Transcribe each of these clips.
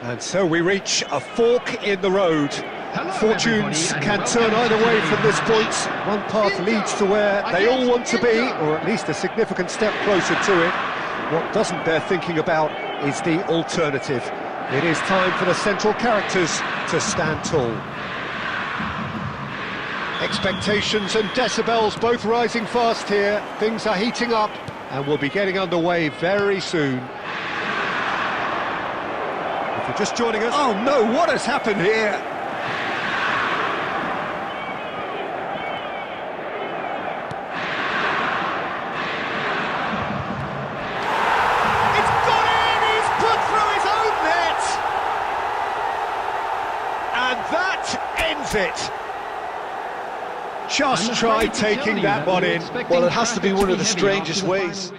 And so we reach a fork in the road. Hello, Fortunes everybody, can and turn welcome either to way the from this point. match. One path leads to where they all want to be, or at least a significant step closer to it. What doesn't bear thinking about is the alternative. It is time for the central characters to stand tall. Expectations and decibels both rising fast here. Things are heating up and we'll be getting underway very soon. If you're just joining us... Oh no, what has happened here? It's gone in! He's put through his own net! And that ends it. Just try taking that one in. Well, it has to be one of the strangest ways.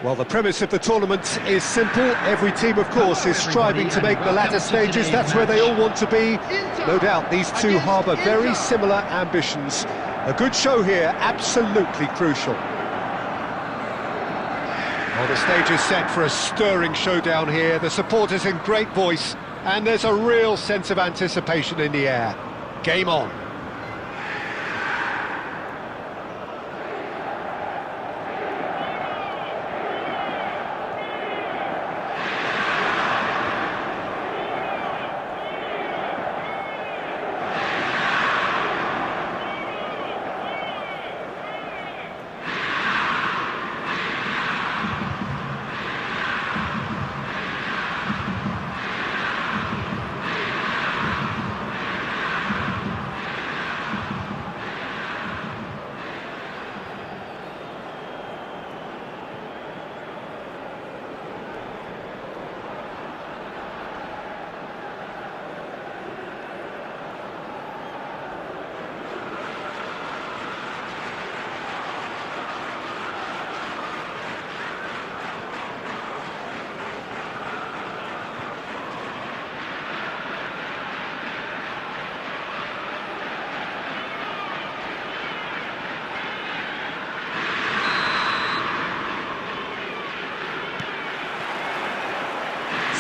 Well, the premise of the tournament is simple. Every team, of course, is striving to make the latter stages. That's where they all want to be. No doubt these two harbour very similar ambitions. A good show here, absolutely crucial. Well, the stage is set for a stirring showdown here. The supporters in great voice, and there's a real sense of anticipation in the air. Game on.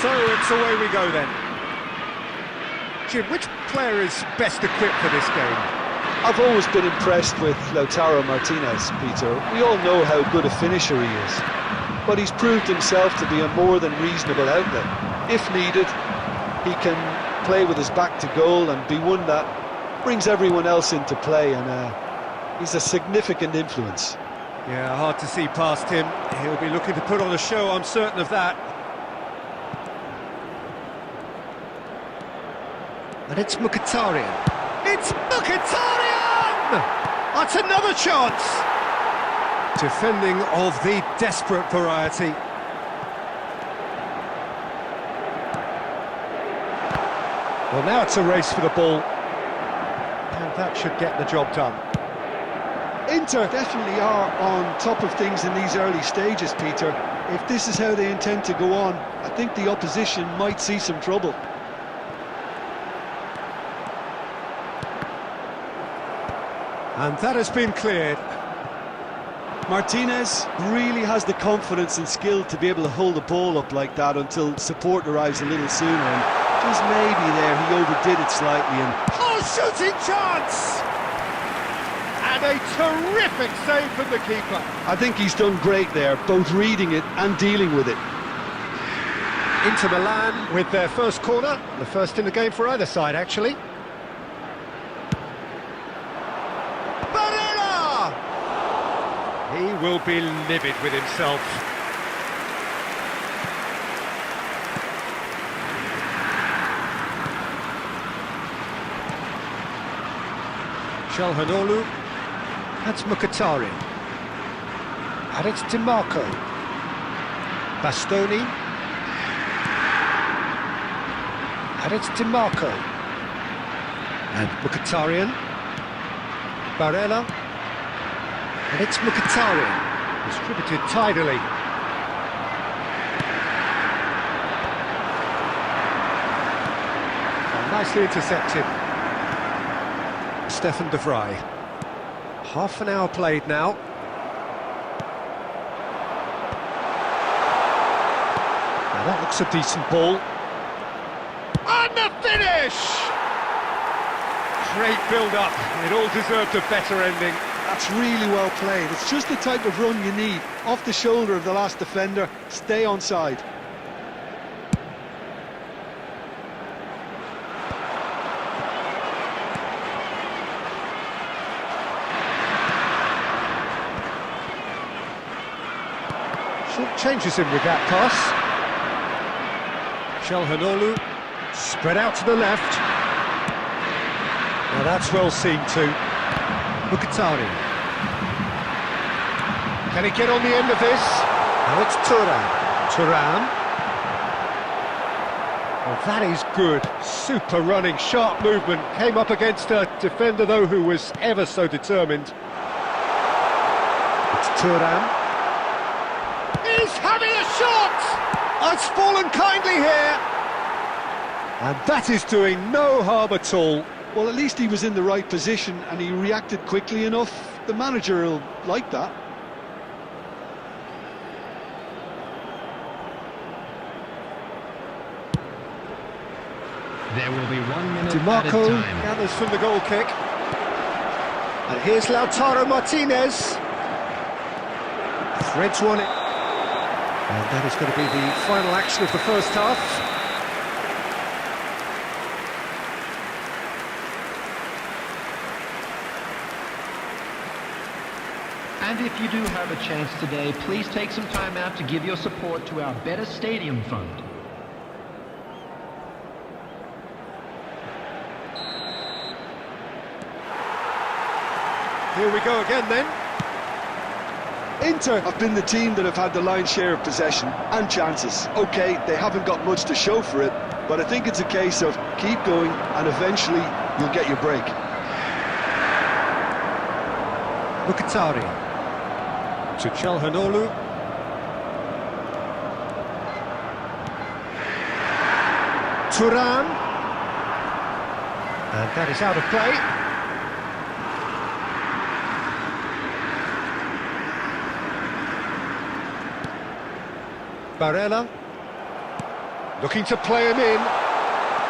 So it's away we go then. Jim, which player is best equipped for this game? I've always been impressed with Lautaro Martinez, Peter. We all know how good a finisher he is, but he's proved himself to be a more than reasonable outlet. If needed, he can play with his back to goal and be one that brings everyone else into play, and he's a significant influence. Yeah, hard to see past him. He'll be looking to put on a show, I'm certain of that. And it's Mkhitaryan. It's Mkhitaryan! That's another chance! Defending of the desperate variety. Well, now it's a race for the ball. And that should get the job done. Inter definitely are on top of things in these early stages, Peter. If this is how they intend to go on, I think the opposition might see some trouble. And that has been cleared. Martinez really has the confidence and skill to be able to hold the ball up like that until support arrives a little sooner, and just maybe there he overdid it slightly. And oh, shooting chance! And a terrific save from the keeper. I think he's done great there, both reading it and dealing with it. Inter Milan with their first corner, the first in the game for either side, actually. He will be livid with himself. Calhanoglu. That's Mkhitaryan. And it's DiMarco. Bastoni. And it's DiMarco. And Mkhitaryan. Barella. And it's Mkhitaryan, distributed tidily. And nicely intercepted. Stefan de Vrij. Half an hour played now. Now that looks a decent ball. And the finish! Great build-up. It all deserved a better ending. That's really well played. It's just the type of run you need. Off the shoulder of the last defender, stay onside. Short changes him with that pass. Calhanoglu, spread out to the left. Now that's well seen too. Mkhitaryan. Can he get on the end of this? Now it's Thuram. Well, that is good. Super running, sharp movement. Came up against a defender, though, who was ever so determined. It's Thuram. He's having a shot! It's fallen kindly here. And that is doing no harm at all. Well, at least he was in the right position and he reacted quickly enough. The manager will like that. There will be 1 minute DiMarco at a time. gathers from the goal kick. And here's Lautaro Martinez. Threads one. And that is going to be the final action of the first half. And if you do have a chance today, please take some time out to give your support to our Better Stadium Fund. Here we go again then. Inter have been the team that have had the lion's share of possession and chances. OK, they haven't got much to show for it, but I think it's a case of keep going and eventually you'll get your break. Mkhitaryan. To Calhanoglu. Thuram. And that is out of play. Barella. Looking to play him in.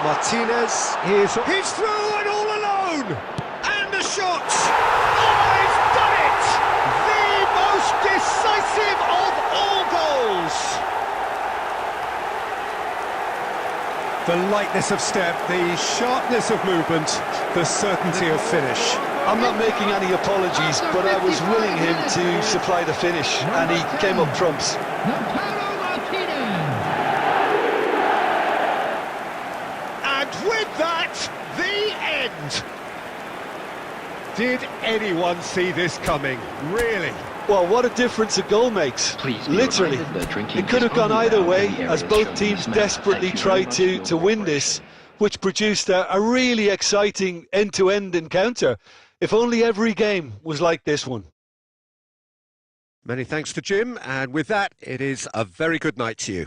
Martinez, he's through and all alone! And the shot! Oh, he's done it! The most decisive of all goals! The lightness of step, the sharpness of movement, the certainty of finish. I'm not making any apologies, but I was willing him to supply the finish, and he came up trumps. With that, the end. Did anyone see this coming? Really? Well, what a difference a goal makes. Literally. It could have gone either way, as both teams desperately tried to win this, which produced a really exciting end-to-end encounter. If only every game was like this one. Many thanks to Jim, and with that, it is a very good night to you.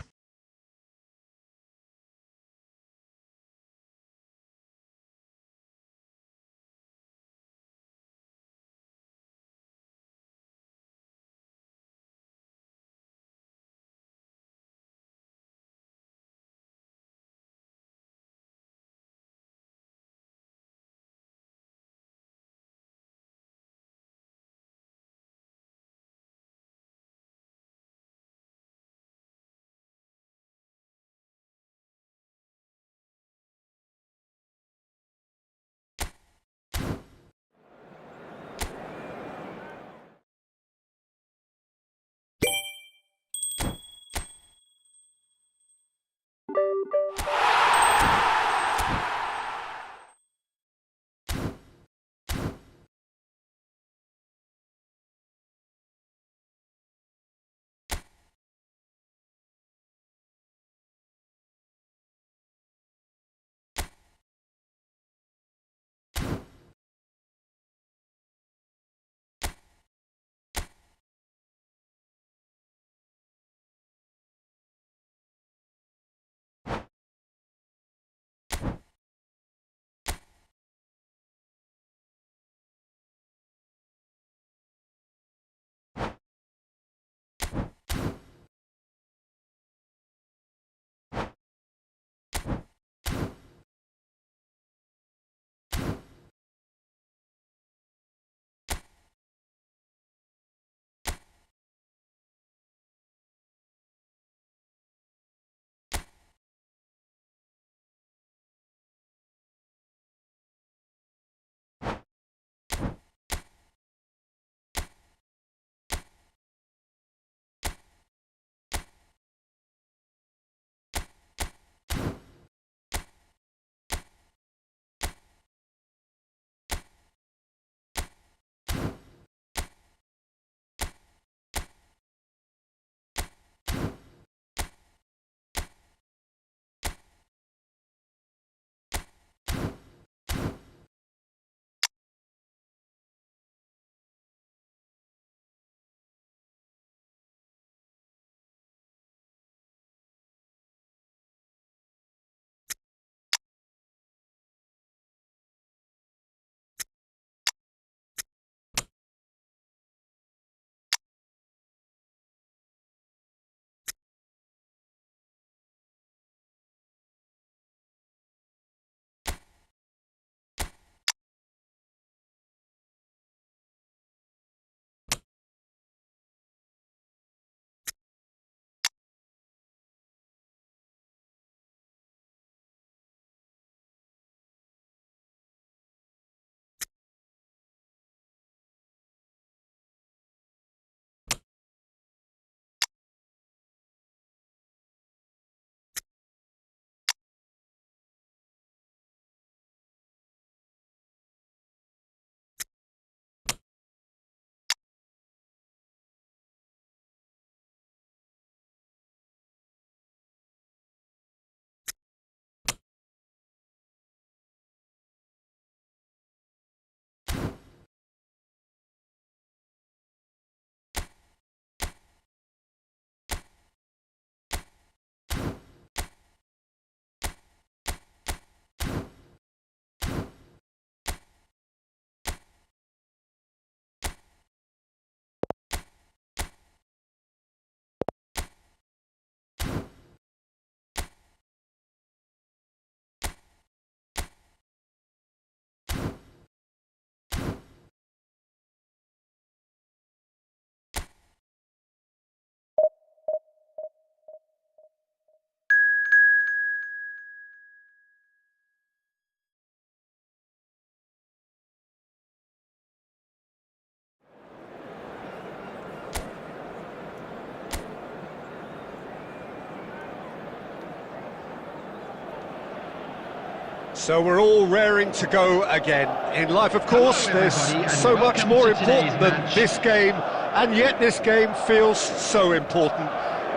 So we're all raring to go again. In life, of course, Hello, there's everybody, and so much welcome more to today's important than match. this game, and yet this game feels so important.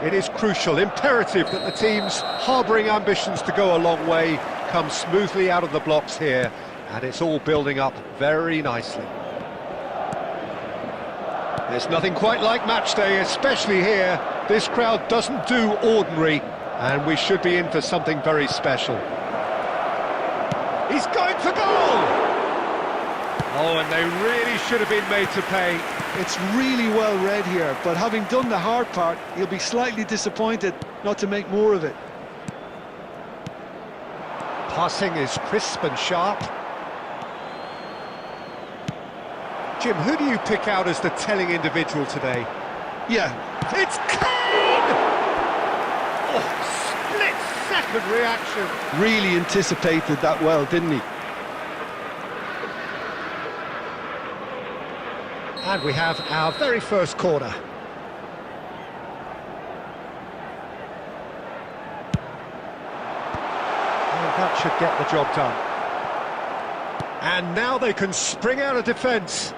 It is crucial, imperative that the teams harbouring ambitions to go a long way come smoothly out of the blocks here, and it's all building up very nicely. There's nothing quite like match day, especially here. This crowd doesn't do ordinary, and we should be in for something very special. He's going for goal! Oh, and they really should have been made to pay. It's really well read here, but having done the hard part, he'll be slightly disappointed not to make more of it. Passing is crisp and sharp. Jim, who do you pick out as the telling individual today? Yeah, It's Kane! Oh, split-second reaction. really anticipated that well, didn't he? And we have our very first corner. And that should get the job done. And now they can spring out of defence.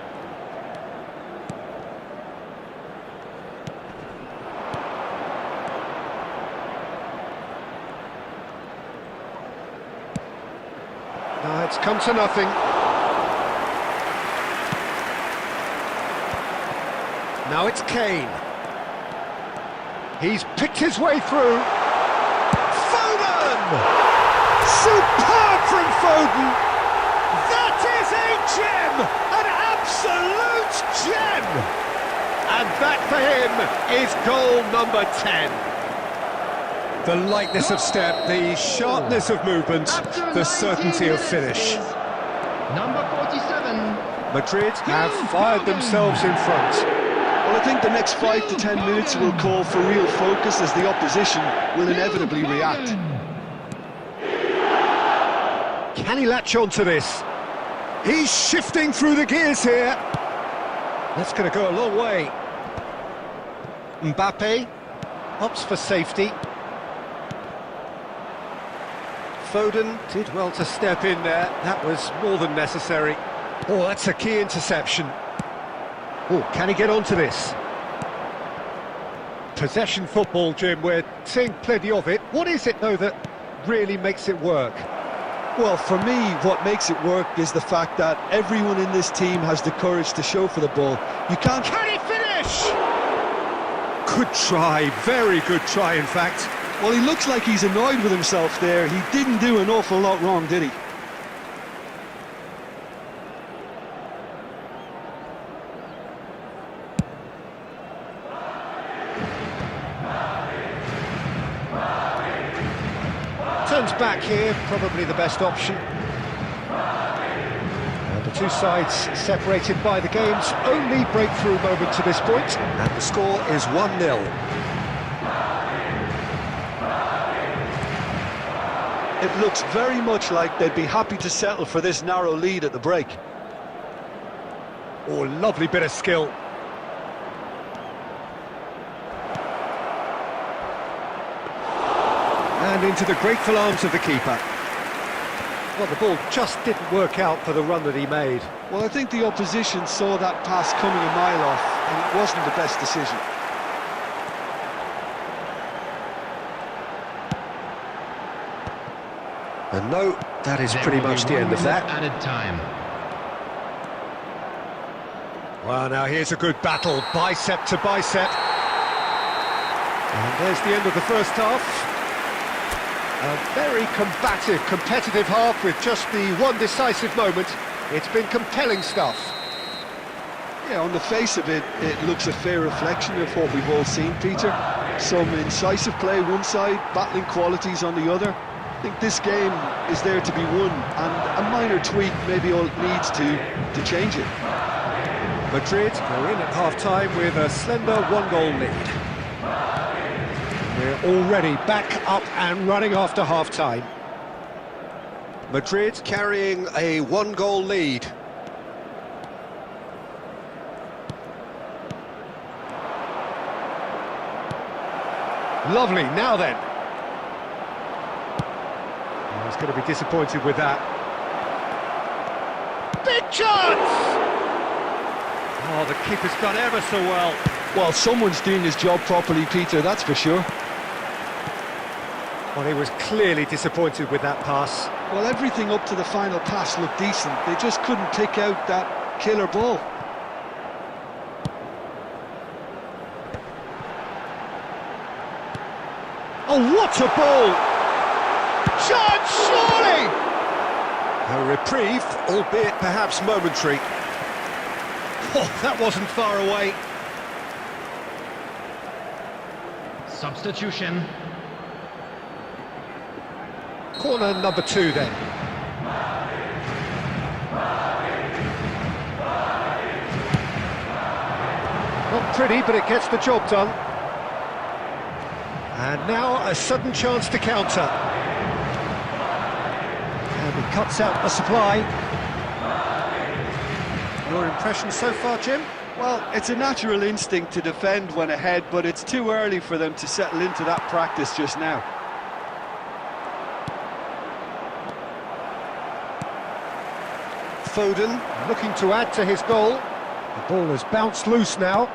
No, it's come to nothing. Now it's Kane. He's picked his way through. Foden! Superb from Foden! That is a gem! An absolute gem! And that for him is goal number 10. The lightness of step, the sharpness of movement, the certainty of finish. Number 47. Madrid have fired themselves in front. Well, I think the next 5 to 10 minutes will call for real focus as the opposition will inevitably react. Can he latch on to this? He's shifting through the gears here. That's going to go a long way. Mbappe opts for safety. Foden did well to step in there. That was more than necessary. Oh, that's a key interception. Oh, can he get onto this? Possession football, Jim, we're seeing plenty of it. What is it, though, that really makes it work? Well, for me, what makes it work is the fact that everyone in this team has the courage to show for the ball. You can't... Can he finish? Good try, very good try, in fact. Well, he looks like he's annoyed with himself there. He didn't do an awful lot wrong, did he? Turns back here, probably the best option. And the two sides separated by the game's only breakthrough moment to this point, and the score is 1-0. It looks very much like they'd be happy to settle for this narrow lead at the break. Oh, lovely bit of skill. And into the grateful arms of the keeper. Well, the ball just didn't work out for the run that he made. Well, I think the opposition saw that pass coming a mile off, and it wasn't the best decision. And no, that is There pretty will be much the 1 end of minute that. Added time. Well, now here's a good battle, bicep to bicep. And there's the end of the first half. A very combative, competitive half with just the one decisive moment. It's been compelling stuff. Yeah, on the face of it, it looks a fair reflection of what we've all seen, Peter. Some incisive play one side, battling qualities on the other. I think this game is there to be won, and a minor tweak maybe all it needs to change it. Madrid are in at half-time with a slender one-goal lead. We're already back up and running after half-time. Madrid carrying a one-goal lead. Lovely, now then. He's going to be disappointed with that. Big chance! Oh, the keeper's done ever so well. Well, someone's doing his job properly, Peter, that's for sure. Well, he was clearly disappointed with that pass. Well, everything up to the final pass looked decent. They just couldn't pick out that killer ball. Oh, what a ball! Chance, surely! A reprieve, albeit perhaps momentary. Oh, that wasn't far away. Substitution. Corner number 2 then. Not pretty, but it gets the job done. And now a sudden chance to counter. And he cuts out the supply. Your impression so far, Jim? Well, it's a natural instinct to defend when ahead, but it's too early for them to settle into that practice just now. Foden looking to add to his goal. The ball has bounced loose now.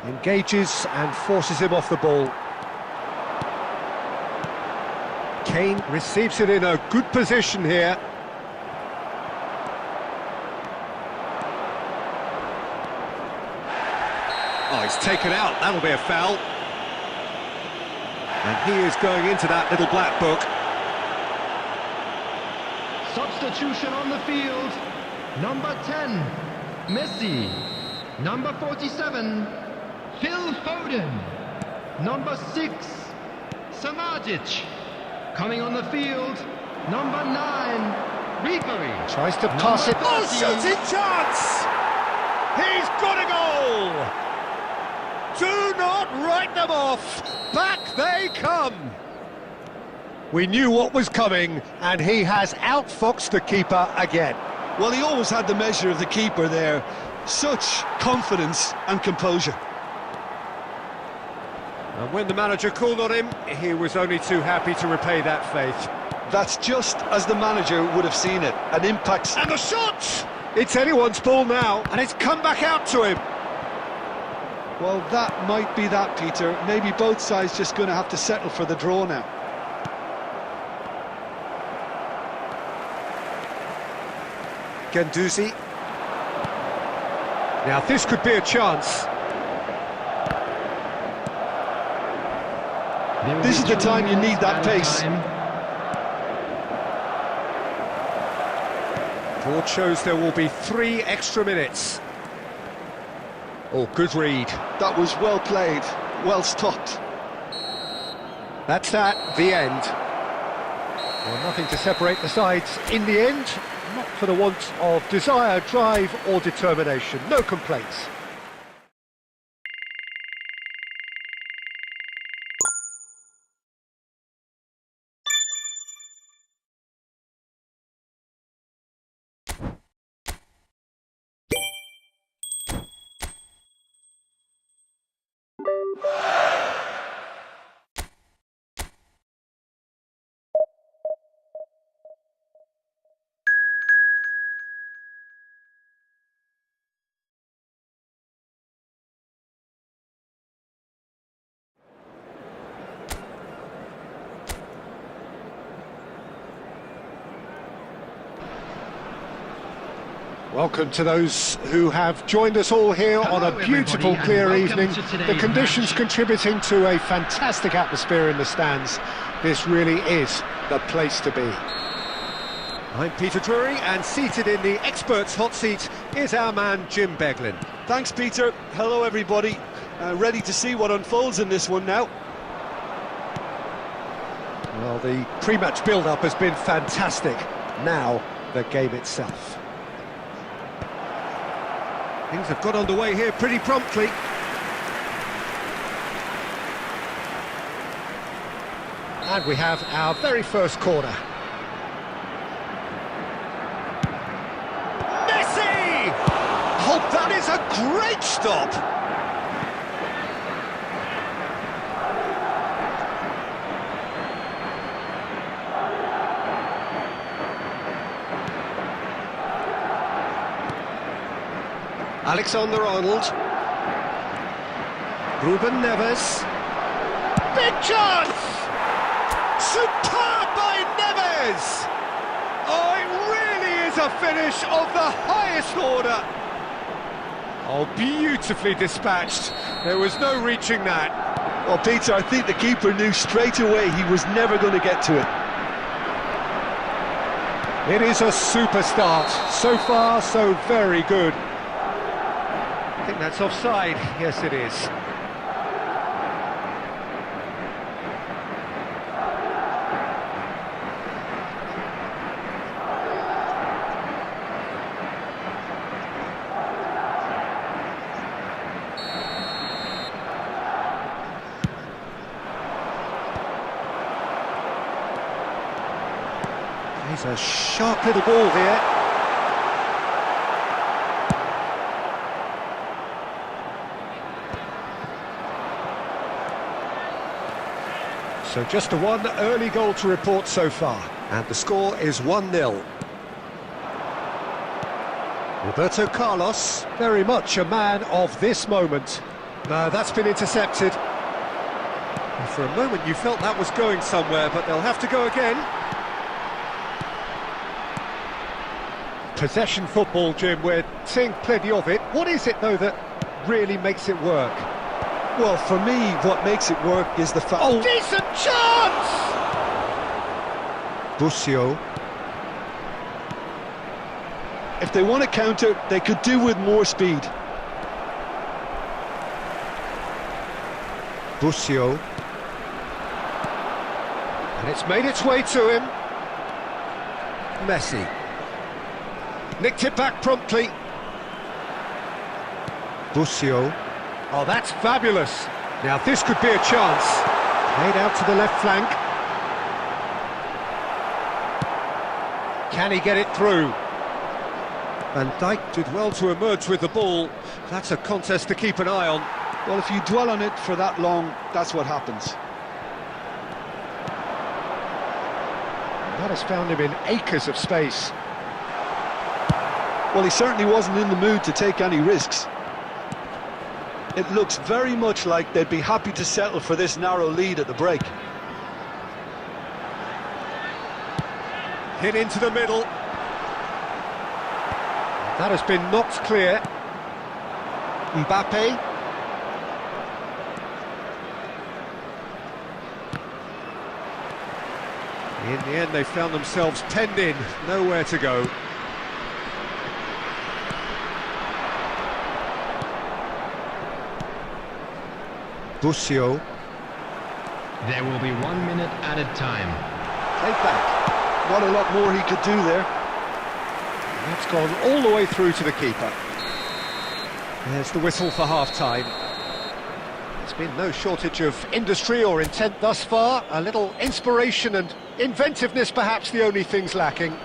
Engages and forces him off the ball. Kane receives it in a good position here. Oh, he's taken out. That'll be a foul. And he is going into that little black book. Substitution on the field. Number 10, Messi. Number 47, Phil Foden. Number 6, Samadjic. Coming on the field, number 9, Ribery. Tries to pass it. Oh, 30. shooting chance! He's got a goal! Do not write them off! Back they come! We knew what was coming, and he has outfoxed the keeper again. Well, he always had the measure of the keeper there. Such confidence and composure. And when the manager called on him, he was only too happy to repay that faith. That's just as the manager would have seen it. An impact. And the shot! It's anyone's ball now, and it's come back out to him. Well, that might be that, Peter. Maybe both sides just going to have to settle for the draw now. Guendouzi. Now this could be a chance. This is the time you need that pace. Board shows there will be 3 extra minutes. Oh, good read. That was well played, well stopped. That's that, the end. Well, nothing to separate the sides in the end. Not for the want of desire, drive or determination. No complaints. Welcome to those who have joined us all here on a beautiful, everybody, clear and evening. welcome to The today's conditions match. contributing to a fantastic atmosphere in the stands. This really is the place to be. I'm Peter Drury, and seated in the experts' hot seat is our man Jim Beglin. Thanks, Peter. Hello, everybody. Ready to see what unfolds in this one now. Well, the pre-match build-up has been fantastic. Now, the game itself. Things have got underway here pretty promptly. And we have our very first corner. Messi! Oh, that is a great stop! Alexander-Arnold. Ruben Neves. Big chance! Superb by Neves! Oh, it really is a finish of the highest order. Oh, beautifully dispatched. There was no reaching that. Well, Peter, I think the keeper knew straight away he was never going to get to it. It is a super start. So far, so very good. I think that's offside. Yes, it is. He's a sharp little ball here. So just a one early goal to report so far, and the score is 1-0. Roberto Carlos, very much a man of this moment. No, that's been intercepted. For a moment you felt that was going somewhere, but they'll have to go again. Possession football, Jim, we're seeing plenty of it. What is it, though, that really makes it work? Well, for me, what makes it work is the fact... Oh, decent chance! Busio. If they want to counter, they could do with more speed. Busio. And it's made its way to him. Messi. Nicked it back promptly. Busio. Oh, that's fabulous. Now this could be a chance. Played out to the left flank. Can he get it through? Van Dijk did well to emerge with the ball. That's a contest to keep an eye on. Well, if you dwell on it for that long, that's what happens. That has found him in acres of space. Well, he certainly wasn't in the mood to take any risks. It looks very much like they'd be happy to settle for this narrow lead at the break. Hit into the middle. That has been knocked clear. Mbappe. In the end, they found themselves penned in, nowhere to go. Busio. There will be 1 minute added time. Take back. Not a lot more he could do there. That's gone all the way through to the keeper. There's the whistle for half-time. There's been no shortage of industry or intent thus far. A little inspiration and inventiveness, perhaps the only things lacking.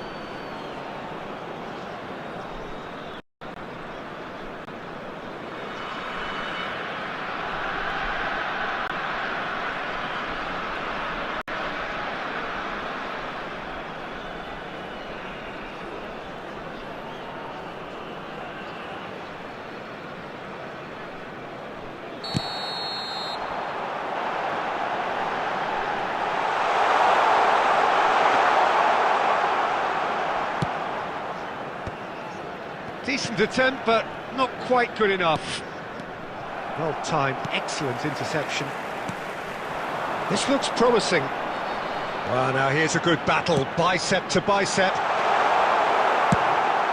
Decent attempt, but not quite good enough. Well timed, excellent interception. This looks promising. Well, now here's a good battle, bicep to bicep.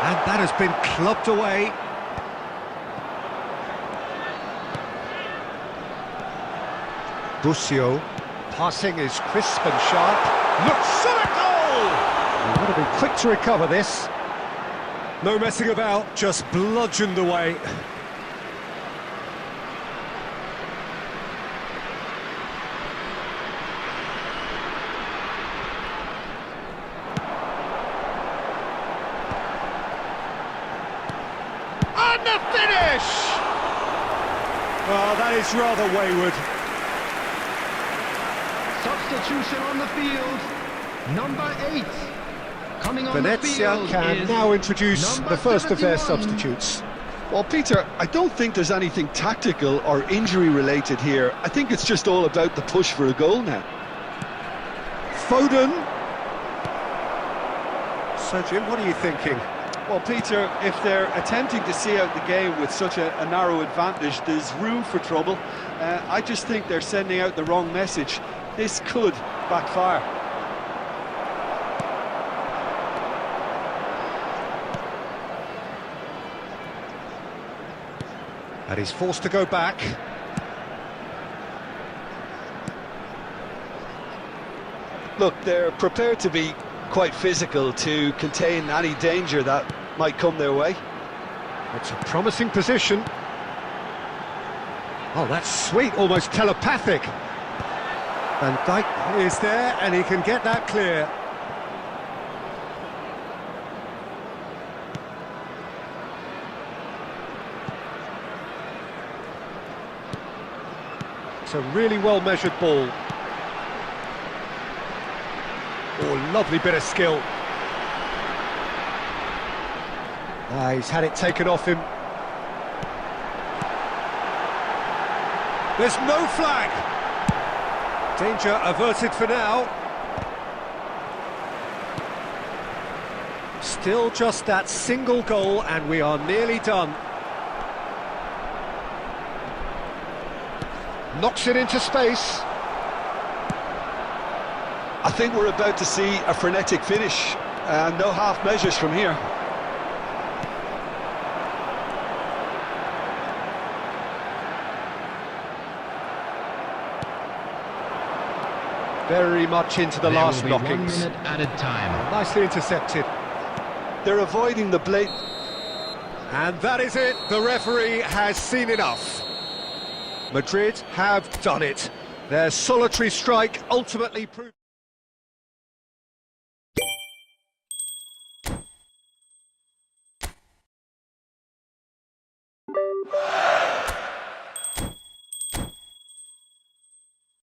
And that has been clubbed away. Busio. Passing is crisp and sharp. Looks so a goal! You've got to be quick to recover this. No messing about, just bludgeoned away. And the finish! Oh, that is rather wayward. Substitution on the field. Number 8. Coming on Venezia the field can is now introduce number the first of their 71. substitutes. Well, Peter, I don't think there's anything tactical or injury related here. I think it's just all about the push for a goal now. Foden. So, Jim, what are you thinking? Well, Peter, if they're attempting to see out the game with such a narrow advantage, there's room for trouble. I just think they're sending out the wrong message. This could backfire. And he's forced to go back. Look, they're prepared to be quite physical to contain any danger that might come their way. It's a promising position. Oh, that's sweet, almost telepathic. Van Dijk is there, and he can get that clear. It's a really well-measured ball. Oh, lovely bit of skill. He's had it taken off him. There's no flag. Danger averted for now. Still just that single goal, and we are nearly done. Knocks it into space. I think we're about to see a frenetic finish, and no half measures from here. Very much into the last There will be 1 knockings. minute added time. Nicely intercepted. They're avoiding the blade. And that is it. The referee has seen enough. Madrid have done it. Their solitary strike ultimately proved...